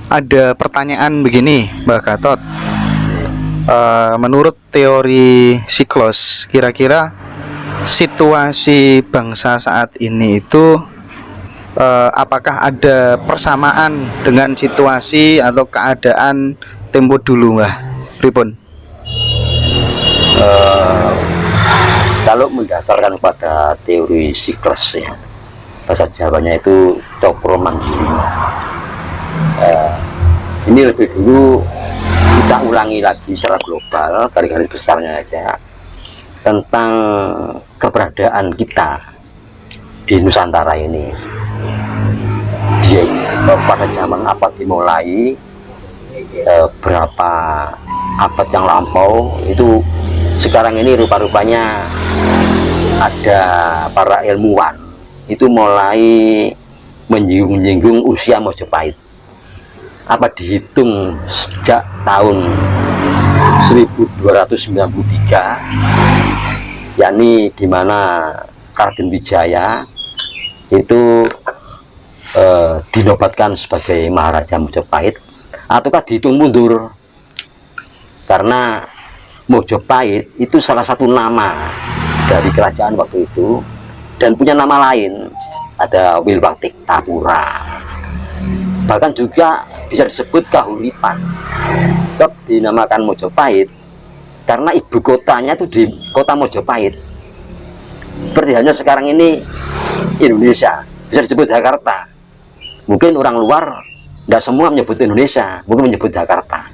Ada pertanyaan begini, Mbak Gatot. Menurut teori siklus, kira-kira situasi bangsa saat ini itu apakah ada persamaan dengan situasi atau keadaan tempo dulu, Mbah? Pripun? Kalau mendasarkan pada teori siklus ya, bahasa Jawanya itu cokro mandiri. Ini lebih dulu kita ulangi lagi secara global, garis-garis besarnya aja, tentang keberadaan kita di Nusantara ini. Dia pada zaman apa dimulai, berapa abad yang lampau, itu sekarang ini rupa-rupanya ada para ilmuwan itu mulai menyinggung usia Mojopahit. Apa dihitung sejak tahun 1293, yakni di mana Raden Wijaya itu dinobatkan sebagai Maharaja Mojopahit, ataukah dihitung mundur karena Mojopahit itu salah satu nama dari kerajaan waktu itu dan punya nama lain, ada Wilwatik Tapura, bahkan juga bisa disebut Kahuripan. Tetap dinamakan Mojopahit karena ibu kotanya itu di kota Mojopahit. Seperti hanya sekarang ini Indonesia bisa disebut Jakarta. Mungkin orang luar tidak semua menyebut Indonesia, mungkin menyebut Jakarta.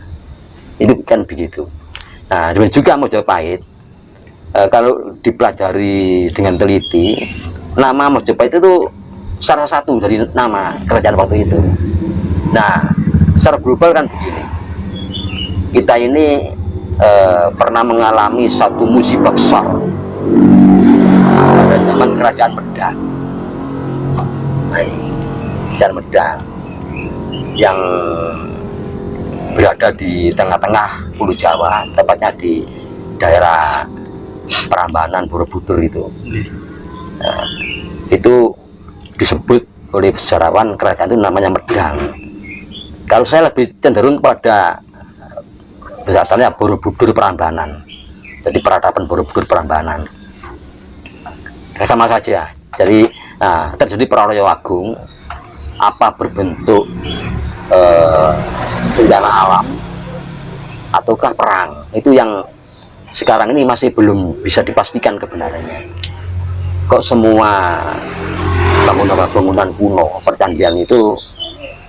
Itu kan begitu. Nah, demikian juga Mojopahit. Kalau dipelajari dengan teliti, nama Mojopahit itu salah satu dari nama kerajaan waktu itu. Nah, secara global kan begini, kita ini pernah mengalami satu musibah besar pada zaman kerajaan Medang. Kerajaan Medang yang berada di tengah-tengah Pulau Jawa, tepatnya di daerah Prambanan, Borobudur itu. Itu disebut oleh sejarawan kerajaan itu namanya Medang. Kalau saya lebih cenderung pada besatannya Borobudur Prambanan, jadi peradaban Borobudur Prambanan. Sama saja. Jadi terjadi Pralaya Agung, apa berbentuk bencana alam ataukah perang, itu yang sekarang ini masih belum bisa dipastikan kebenarannya. Kok semua bangunan-bangunan kuno percandian itu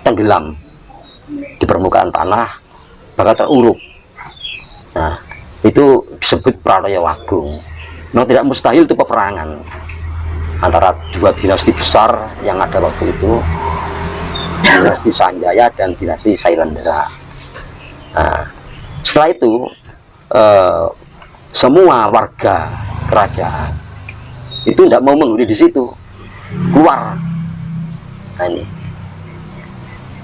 tenggelam di permukaan tanah, bakal teruruk. Nah, itu disebut Pralaya Agung. Memang tidak mustahil itu peperangan antara dua dinasti besar yang ada waktu itu, dinasti Sanjaya dan dinasti Sailendra. Nah, setelah itu semua warga kerajaan itu tidak mau menghuni di situ, keluar. Nah, ini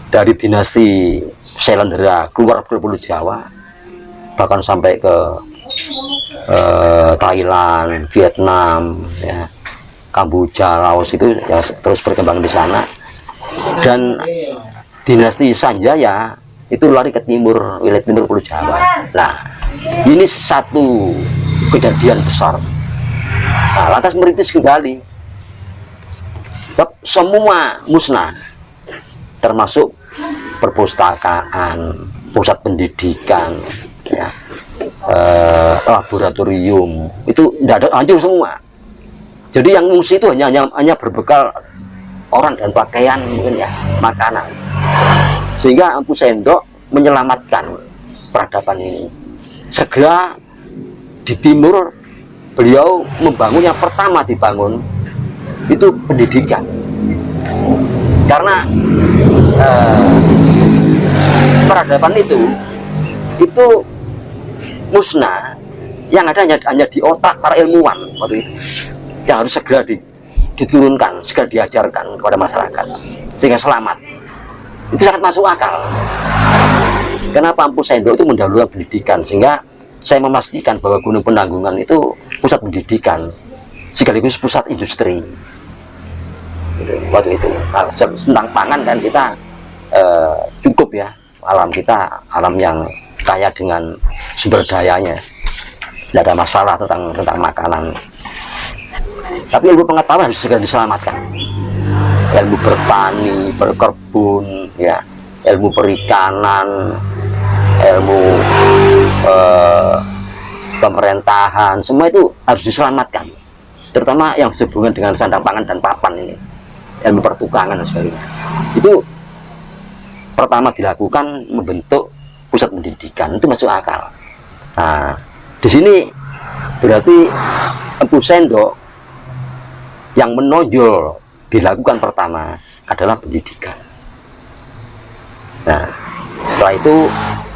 dari dinasti Sailendra keluar ke Pulau Jawa, bahkan sampai ke Thailand, Vietnam, ya, Kamboja, Laos, itu ya, terus berkembang di sana. Dan dinasti Sanjaya itu lari ke timur, wilayah timur Pulau Jawa. Nah, ini satu kejadian besar. Nah, lantas merintis kembali, semua musnah, termasuk perpustakaan, pusat pendidikan, ya, laboratorium, itu tidak ada, hancur semua. Jadi yang ngungsi itu hanya berbekal orang dan pakaian, mungkin ya, makanan. Sehingga Empu Sendok menyelamatkan peradaban ini. Segera di timur beliau membangun, yang pertama dibangun itu pendidikan. Karena peradaban itu musnah, yang ada hanya di otak para ilmuwan waktu itu, yang harus segera diturunkan, segera diajarkan kepada masyarakat sehingga selamat. Itu sangat masuk akal. Kenapa Empu Sendok itu mendahulukan pendidikan, sehingga saya memastikan bahwa Gunung Penanggungan itu pusat pendidikan sekaligus pusat industri. Waktu itu, kalau tentang pangan kan kita cukup ya, alam kita alam yang kaya dengan sumber dayanya, tidak ada masalah tentang makanan. Tapi ilmu pengetahuan harus segera diselamatkan. Ilmu bertani, berkebun, ya, ilmu perikanan, ilmu pemerintahan, semua itu harus diselamatkan. Terutama yang berhubungan dengan sandang pangan dan papan ini, ilmu pertukangan dan sebagainya. Itu pertama dilakukan membentuk pusat pendidikan, itu masuk akal. Nah, di sini berarti Empu Sendok yang menonjol dilakukan pertama adalah pendidikan. Nah, setelah itu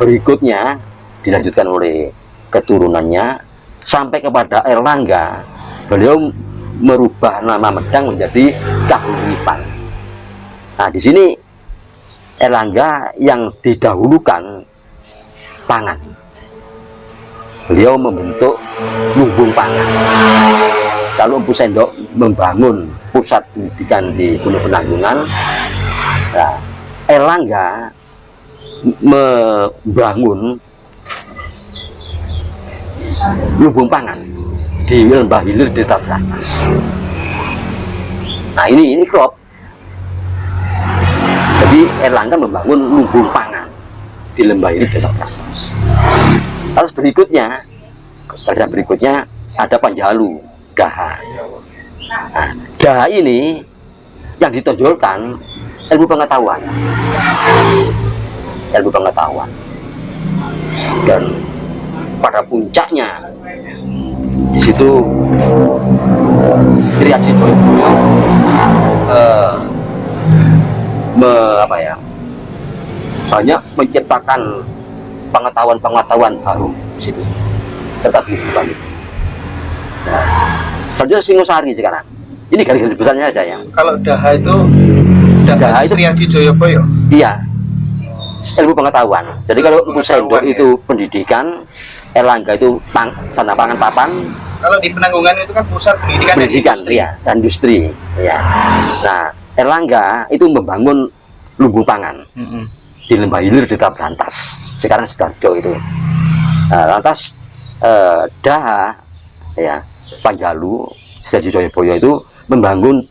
berikutnya dilanjutkan oleh keturunannya sampai kepada Erlangga. Beliau merubah nama Medang menjadi Kahuripan. Nah, di sini Erlangga yang didahulukan pangan. Beliau membentuk lumbung pangan. Kalau Empu Sendok membangun pusat pendidikan di Gunung Penanggungan, nah, Erlangga membangun lumbung pangan di Lembah Hilir Desa Brantas. Nah, ini klop. Jadi Erlangga membangun lumbung pangan di Lembah Hilir Desa Brantas. Terus berikutnya ada Panjalu, Daha. Nah, Daha ini yang ditonjolkan ilmu pengetahuan. Ilmu pengetahuan. Dan pada puncaknya di situ Sri Adi Joyoboyo banyak menciptakan pengetahuan baru di situ, tetap kehidupan itu. Nah, selanjutnya Singosari sekarang. Ini garis besarnya aja ya. Kalau Daha itu Sri Adi Joyoboyo. Iya, ilmu pengetahuan. Jadi kalau Empu Sendok itu pendidikan, Erlangga itu sandang pangan papan. Kalau di Penanggungan itu kan pusat pendidikan dan industri. Ya, dan industri. Ya. Nah, Erlangga itu membangun lumbung pangan di Lembah Hilir Desa Brantas. Sekarang Sidoarjo itu. Nah, lantas Daha, ya, Panjalu, Sri Adi Joyoboyo itu membangun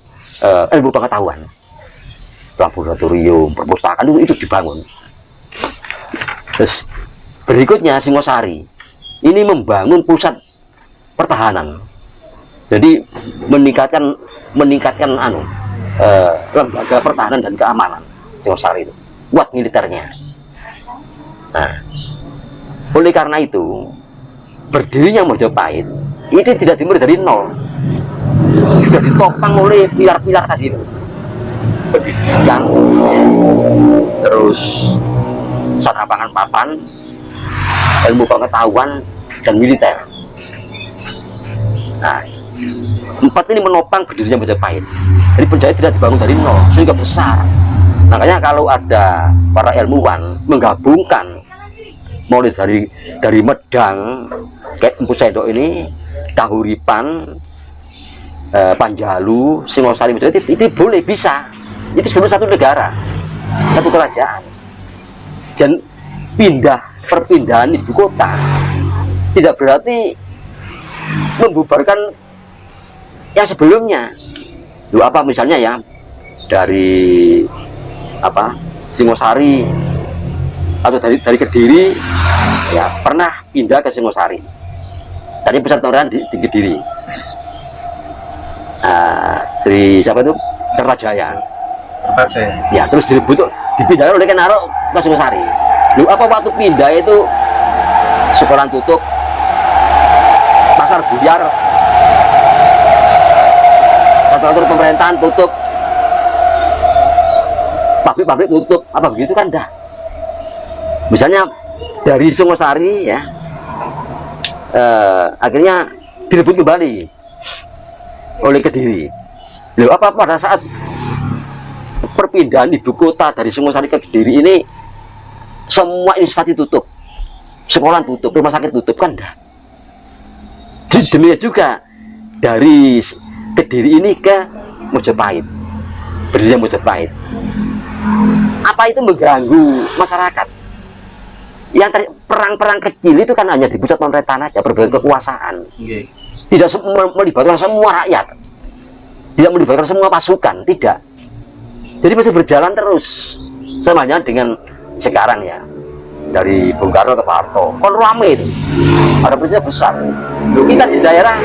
ilmu pengetahuan, laboratorium, perpustakaan itu dibangun. Terus berikutnya Singosari ini membangun pusat pertahanan. Jadi meningkatkan lembaga pertahanan dan keamanan. Singosari itu kuat militernya. Nah, oleh karena itu berdirinya Mojopahit ini tidak dimulai dari nol, sudah ditopang oleh pilar-pilar tadi itu. Pendidikan, terus sandang pangan papan, ilmu pengetahuan, dan militer. Nah, empat ini menopang berdirinya Majapahit. Jadi Majapahit tidak dibangun dari nol, sehingga besar. Makanya kalau ada para ilmuwan menggabungkan mulai dari Medang, kayak Empu Sendok ini, Kahuripan, Panjalu, Singosari, itu boleh, bisa. Itu sebenarnya satu negara, satu kerajaan. Dan perpindahan ibu kota tidak berarti membubarkan yang sebelumnya. Loh, apa misalnya ya, dari Singosari atau dari Kediri ya pernah pindah ke Singosari. Tadi pusat pemerintahan di Kediri. Sri siapa itu? Kertajaya. Ya, terus dipindahkan oleh Kenaro ke Singosari. Lu apa waktu pindah itu sekolah tutup, pasar buyar, kantor pemerintahan tutup, pabrik tutup, apa begitu kan dah. Misalnya dari Singosari ya, akhirnya direbut kembali oleh Kediri. Lalu apa pada saat perpindahan ibu kota dari Singosari ke Kediri ini semua instansi tutup, sekolah tutup, rumah sakit tutup kan dah. Demikian juga dari Kediri ini ke Mojopahit, berdirinya Mojopahit. apa itu mengganggu masyarakat. Yang perang-perang kecil itu kan hanya di pusat pemerintahan aja, berbagai kekuasaan. Tidak melibatkan semua rakyat, tidak melibatkan semua pasukan, tidak. Jadi masih berjalan terus. Samanya dengan sekarang ya, dari Bung Karno ke Pak Harto, kon rame itu, ada peristiwa besar. Loh, kita di daerah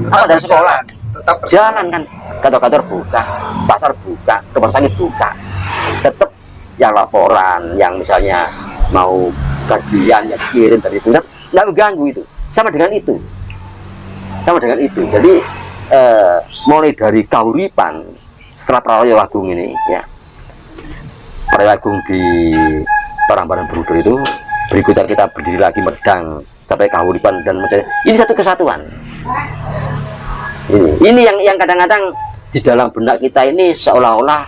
apa dari sekolah, tetap jalan kan, kantor-kantor buka, pasar buka, rumah sakit buka, tetap yang laporan, yang misalnya mau kajian yang kirim dari pusat, nggak mengganggu itu, sama dengan itu, Jadi mulai dari kauripan setelah Prayowagung ini ya. Prayowagung di Parangbaran Bruder itu, berikutnya kita berdiri lagi Medang sampai Kahuripan dan ini satu kesatuan. Ini yang kadang-kadang di dalam benak kita ini seolah-olah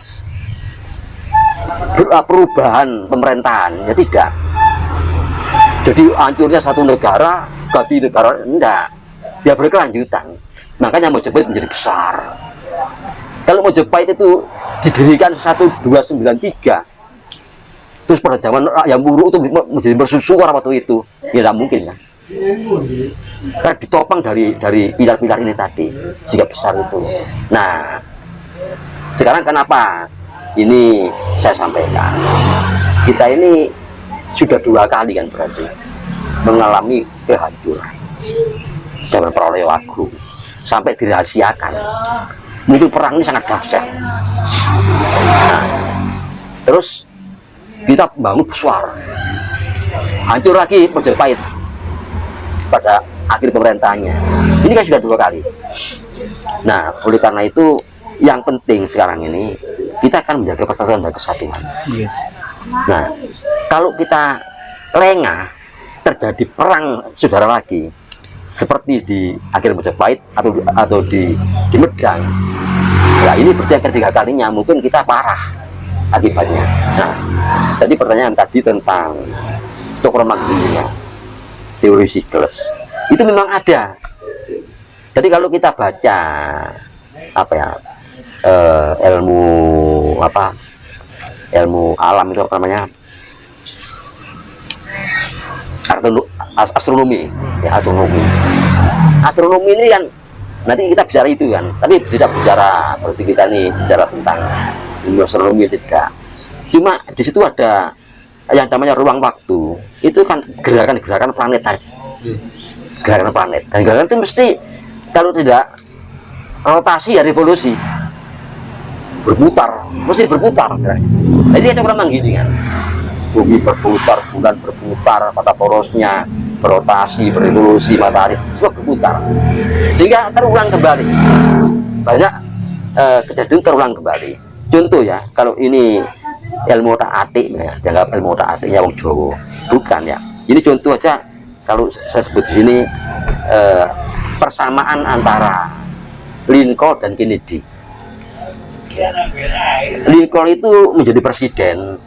perubahan pemerintahan, ya tidak. Jadi hancurnya satu negara, ganti negara, enggak. Dia berkelanjutan. Makanya Mojopahit menjadi besar. Kalau Mojopahit itu didirikan 1293, terus pada zaman yang buruk itu menjadi bersusuar waktu itu, ya tidak mungkin kan. Karena ditopang dari pilar-pilar ini tadi, sehingga besar itu. Nah, sekarang kenapa ini saya sampaikan? Kita ini sudah 2 kali kan berarti mengalami kehancuran. Zaman Prayowagung sampai dirahasiakan. Mungkin perang ini sangat dahsyat. Nah, terus kita bangun besar, hancur lagi Mojopahit pada akhir pemerintahannya. Ini kan sudah 2 kali. Nah, oleh karena itu yang penting sekarang ini kita akan menjaga persatuan dan kesatuan. Nah, kalau kita lengah, terjadi perang saudara lagi seperti di akhir Mojopahit atau di Medang. Nah, ini berarti yang ketiga kalinya, mungkin kita parah akibatnya. Nah, jadi pertanyaan tadi tentang Cokromanggilnya, teori Siklus itu memang ada. Jadi kalau kita baca apa ya, ilmu alam itu apa namanya, astronomi ya, astronomi ini kan nanti kita bicara itu kan, tapi tidak bicara berarti kita ini bicara tentang ilmu astronomi, tidak. Cuma di situ ada yang namanya ruang waktu, itu kan gerakan planet tadi, gerakan planet, dan gerakan itu mesti kalau tidak rotasi ya revolusi, berputar, mesti berputar. Jadi itu kurang gini kan, bumi berputar, bulan berputar, mata porosnya berotasi, berevolusi, matahari semua berputar, sehingga terulang kembali. Banyak kejadian terulang kembali. Contoh ya, kalau ini ilmu otak-atik ya, dianggap ilmu otak-atiknya wong Jawa, bukan ya. Ini contoh aja, kalau saya sebut di sini persamaan antara Lincoln dan Kennedy. Lincoln itu menjadi presiden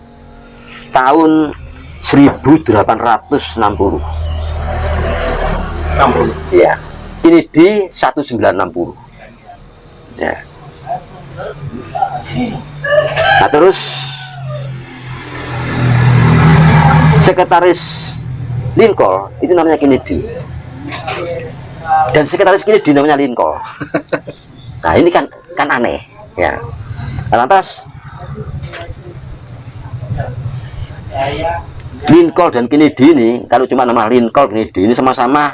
tahun 1860. Ya. Kennedy 1960. Ya. Nah, terus sekretaris Lincoln itu namanya Kennedy, dan sekretaris Kennedy namanya Lincoln. Nah, ini kan aneh ya. Lantas Lincoln dan Kennedy ini, kalau cuma nama Lincoln Kennedy ini sama-sama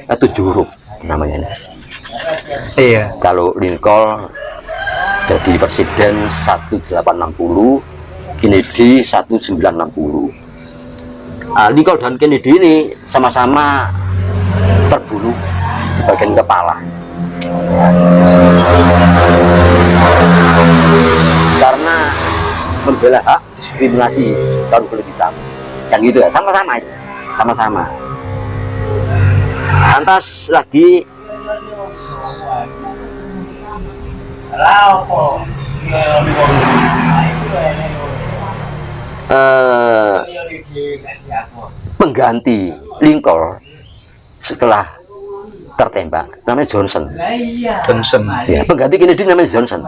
7 huruf namanya ini. Iya. Kalau Lincoln jadi presiden 1860, Kennedy 1960. Lincoln dan Kennedy ini sama-sama terbunuh di bagian kepala karena membela hak diskriminasi kaum kulit hitam, yang gitu ya, sama-sama. Lantas lagi pengganti Lincoln setelah tertembak, namanya Johnson. Johnson. Ya, pengganti Kennedy namanya Johnson.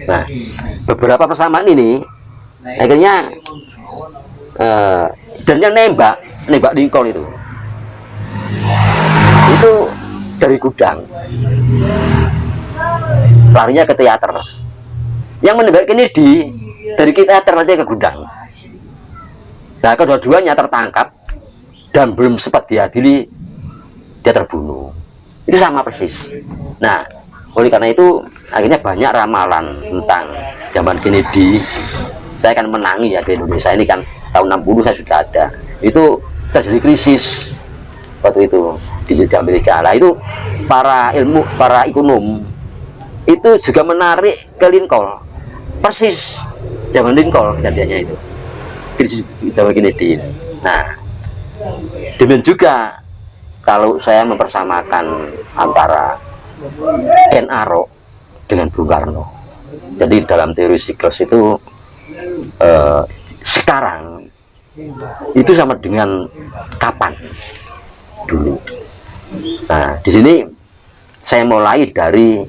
Nah, beberapa persamaan ini akhirnya dan yang nembak Lincoln itu dari gudang, larinya ke teater. Yang menembak Kennedy dari teater nanti ke gudang. Nah, kedua-duanya tertangkap dan belum sempat diadili, dia terbunuh. Itu sama persis. Nah, oleh karena itu akhirnya banyak ramalan tentang zaman Kennedy. Saya akan menangi ya di Indonesia ini kan tahun 60 saya sudah ada. Itu terjadi krisis waktu itu di Amerika. Nah, itu para ekonom itu juga menarik ke Lincoln. Persis zaman Lincoln kejadiannya itu. Krisis zaman Kennedy. Nah, demikian juga kalau saya mempersamakan antara Ken Arok dengan Bung Karno. Jadi dalam teori siklus itu sekarang itu sama dengan kapan dulu. Nah, di sini saya mulai dari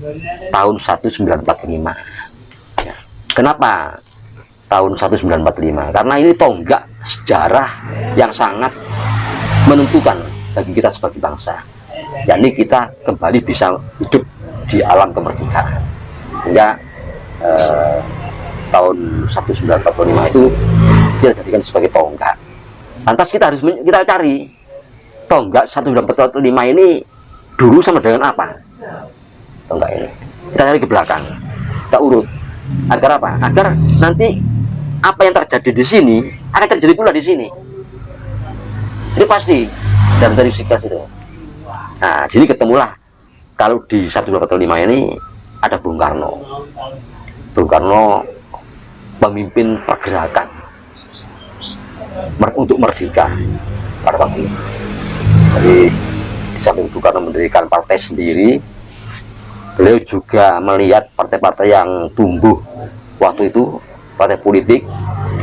tahun 1945. Ya. Kenapa tahun 1945? Karena ini tonggak sejarah yang sangat menentukan bagi kita sebagai bangsa. Yakni kita kembali bisa hidup di alam kemerdekaan. Hingga tahun 1945 itu kita jadikan sebagai tonggak. Lantas kita harus kita cari tonggak 1945 ini dulu sama dengan apa? Tonggak ini kita cari ke belakang, kita urut. Agar apa? Agar nanti apa yang terjadi di sini akan terjadi pula di sini. Ini pasti dalam teori siklus itu. Nah, sini ketemulah kalau di 1945 ini ada Bung Karno. Bung Karno pemimpin pergerakan untuk merdeka pada waktu itu. Jadi di samping Bung Karno mendirikan partai sendiri, beliau juga melihat partai-partai yang tumbuh waktu itu, partai politik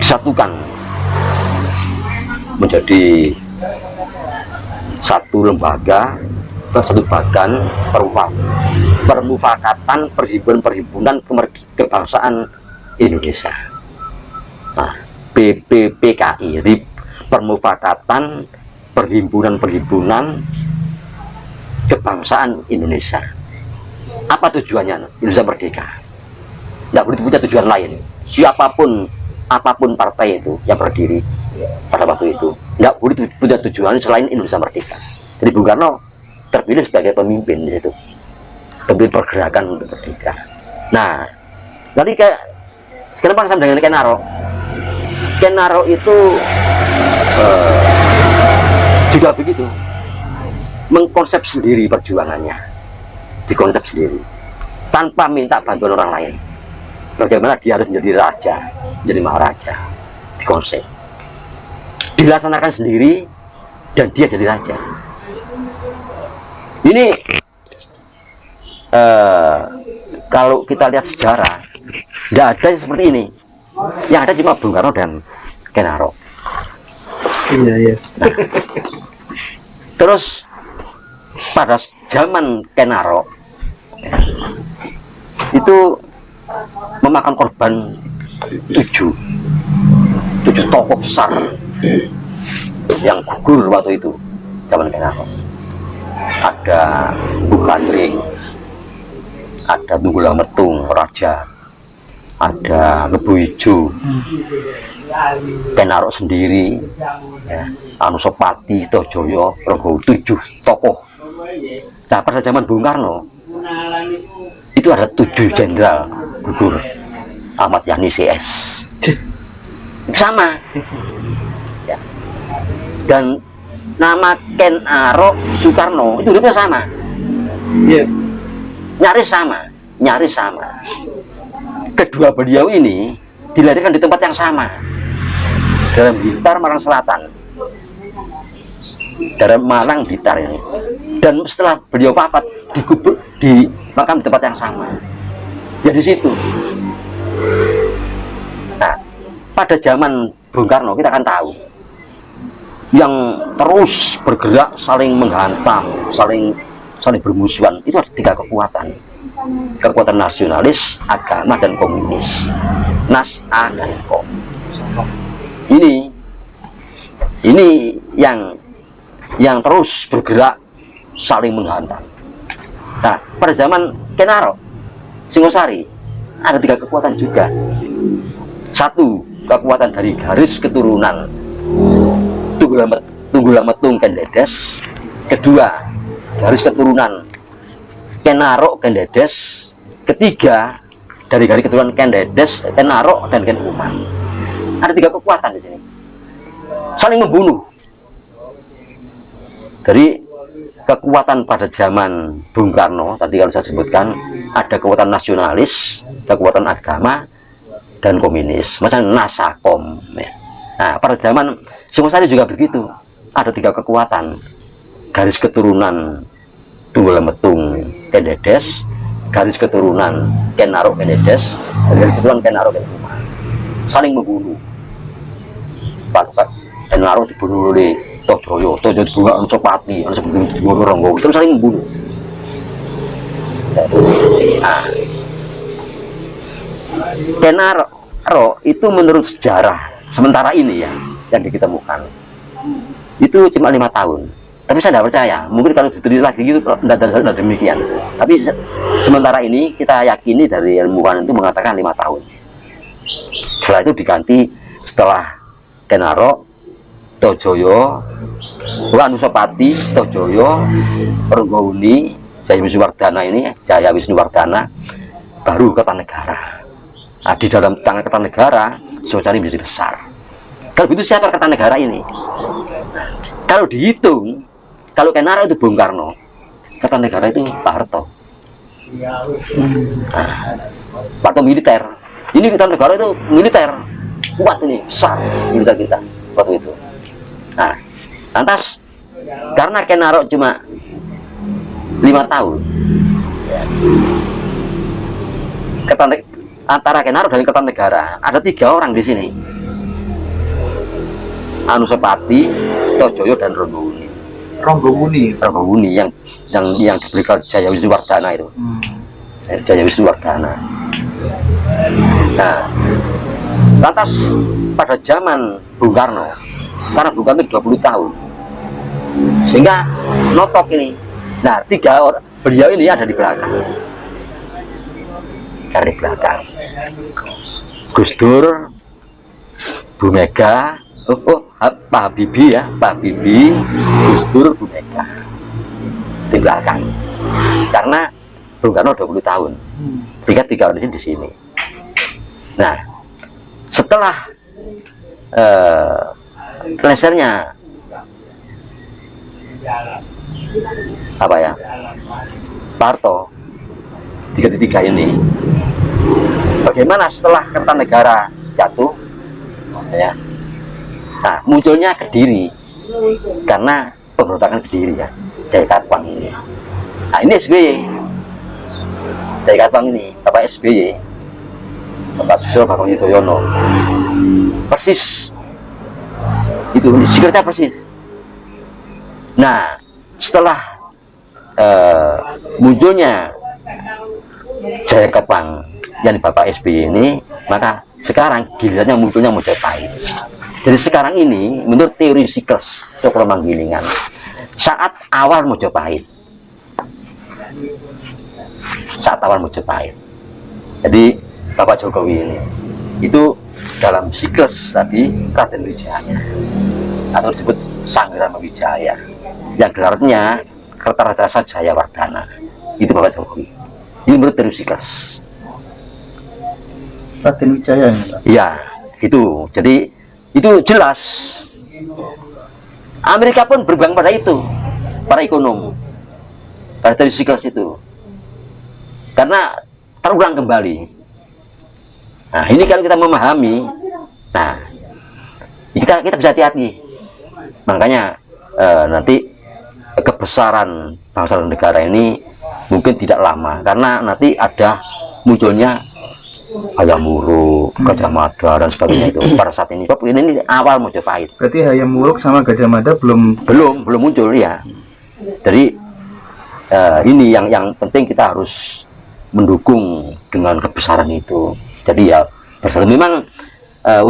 disatukan menjadi satu lembaga, satu badan permufakatan perhimpunan kebangsaan Indonesia. Nah, PPPKI, permufakatan perhimpunan kebangsaan Indonesia. Apa tujuannya Indonesia merdeka? Tidak boleh punya tujuan lain. Apapun partai itu yang berdiri pada waktu itu, tidak boleh punya tujuan selain Indonesia merdeka. Jadi Bung Karno terpilih sebagai pemimpin di situ, pemimpin pergerakan untuk merdeka. Nah, nanti sekarang sama dengan Ken Arok. Ken Arok itu juga begitu, mengkonsep sendiri perjuangannya, dikonsep sendiri tanpa minta bantuan orang lain. Bagaimana dia harus menjadi raja, menjadi maharaja, dikonsep, dilaksanakan sendiri, dan dia jadi raja. Ini kalau kita lihat sejarah, tidak ada yang seperti ini. Yang ada cuma Bung Karno dan Ken Arok. Iya. Nah, terus pada zaman Ken Arok itu memakan korban 7 tokoh besar yang gugur waktu itu zaman Ken Arok. Ada Bung Kandring, ada Tunggulang Metung Raja, ada Ngebu Ijo, Ken Arok sendiri, ya, Anusapati, Tojoyo, Renggo, 7 tokoh. Nah, pada zaman Bung Karno itu ada 7 jenderal gugur. Ahmad Yani CS sama ya. Dan nama Ken Arok Soekarno itu hidupnya sama, nyaris sama. Kedua beliau ini dilahirkan di tempat yang sama, dalam Blitar, Malang Selatan, dalam Malang Blitar ini. Dan setelah beliau wafat dikubur di makam di tempat yang sama, ya di situ. Nah, pada zaman Bung Karno kita akan tahu yang terus bergerak saling menghantam, saling saling bermusuhan, itu ada 3 kekuatan. Kekuatan nasionalis, agama, dan komunis. Nas, A, dan Kom. Ini yang terus bergerak saling menghantam. Nah, pada zaman Ken Arok, Singosari, ada 3 kekuatan juga. 1, kekuatan dari garis keturunan Tunggul Metung Ken Dedes. 2, garis keturunan Ken Arok Ken Dedes. 3, dari garis keturunan Ken Dedes, Ken Arok, dan Ken Umang. Ada 3 kekuatan di sini, saling membunuh. Jadi kekuatan pada zaman Bung Karno tadi kalau saya sebutkan, ada kekuatan nasionalis, kekuatan agama, dan komunis, macam Nasakom. Nah, pada zaman Singosari juga begitu, ada 3 kekuatan, garis keturunan Tunggul Metung Ken Dedes, garis keturunan Ken Arok Ken Dedes, dan garis keturunan Ken Arok Ken Umang, saling membunuh. Ken Arok dibunuh oleh Tojoyo dibunuh oleh Copati, dibunuh Ronggo, terus saling membunuh. Nah, Ken Arok itu menurut sejarah sementara ini ya yang ditemukan itu cuma 5 tahun. Tapi saya tidak percaya, mungkin kalau diteliti lagi gitu tidak demikian. Tapi sementara ini kita yakini dari ilmuwan itu mengatakan 5 tahun. Setelah itu diganti, setelah Ken Arok, Tojoyo, Anusapati, Tojoyo, Pergowuni, Jaya Wisnuwardana ini, Jaya Wisnuwardana, baru Kertanegara. Nah, di dalam tangan Kertanegara, Singosari menjadi besar. Kalau begitu siapa Kertanegara ini? Kalau dihitung, kalau Ken Arok itu Bung Karno, Kertanegara itu Pak Harto. Nah, Pak Harto militer. Ini Kertanegara itu militer, kuat ini, besar militer kita waktu itu. Nah, lantas karena Ken Arok cuma 5 tahun, antara Ken Arok dan Kertanegara ada 3 orang di sini, Anusapati, Tojoyo, dan Ronggowuni yang diberikan Jaya Wisnuwardana itu. Jaya Wisnuwardana. Nah, lantas pada zaman Bung Karno, karena Bung Karno itu 20 tahun, sehingga notok ini. Nah, 3 orang beliau ini ada di belakang, dari belakang. Gus Dur, Bu Mega, Pak Habibie ya, Pak Habibie, Gus Dur, Bu Mega di belakang. Karena Bung Karno 20 tahun, sehingga 3 orang di sini. Nah, setelah lesernya apa ya, Pak Harto, 3 ini, bagaimana setelah Kertanegara jatuh ya? Nah, munculnya Kediri karena pemberontakan Kediri ya, Jaya Katwang ini. Nah, ini SBY, Jaya Katwang ini, Bapak SBY, Bapak Susilo Bambang Yudhoyono, persis itu secretnya persis. Nah, setelah munculnya Jaya Katwang yang Bapak SBY ini, maka sekarang gilirannya munculnya Mojopahit. Jadi sekarang ini menurut teori Siklus Cokro Manggilingan, saat awal Mojopahit, jadi Bapak Jokowi ini itu dalam siklus tadi Raden Wijaya atau disebut Sanggrama Wijaya yang gelarnya Kertarajasa Jayawardana, itu Bapak Jokowi. Ini menurut teori siklus Raden Wijaya ya, itu. Jadi itu jelas Amerika pun berpegang pada itu, para ekonom, pada teori siklus itu, karena terulang kembali. Nah, ini kalau kita memahami, nah kita bisa hati-hati. Makanya nanti kebesaran bangsa dan negara ini mungkin tidak lama, karena nanti ada munculnya Hayam Wuruk, Gajah Mada, dan sebagainya itu pada saat ini. Ini awal Mojopahit. Berarti Hayam Wuruk sama Gajah Mada belum muncul ya. Jadi ini yang penting kita harus mendukung dengan kebesaran itu. Jadi ya bersatu. Memang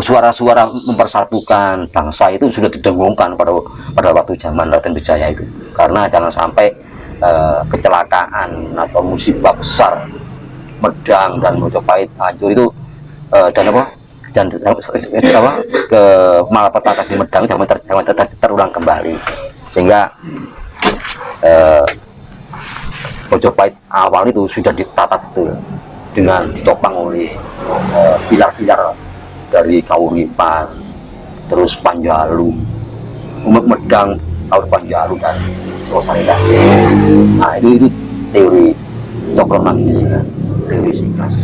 suara-suara mempersatukan bangsa itu sudah didengungkan pada waktu zaman Raden Wijaya itu, karena jangan sampai kecelakaan atau musibah besar Medang dan Mojopahit hancur itu dan ke malapetaka di Medang jangan terulang kembali, sehingga Mojopahit awal itu sudah ditata betul dengan ditopang oleh pilar-pilar dari Kauripan, terus Panjalu, Medang, Panjalu dan Sosari. Nah itu teori Cokro Manggilingan, teori Siklas.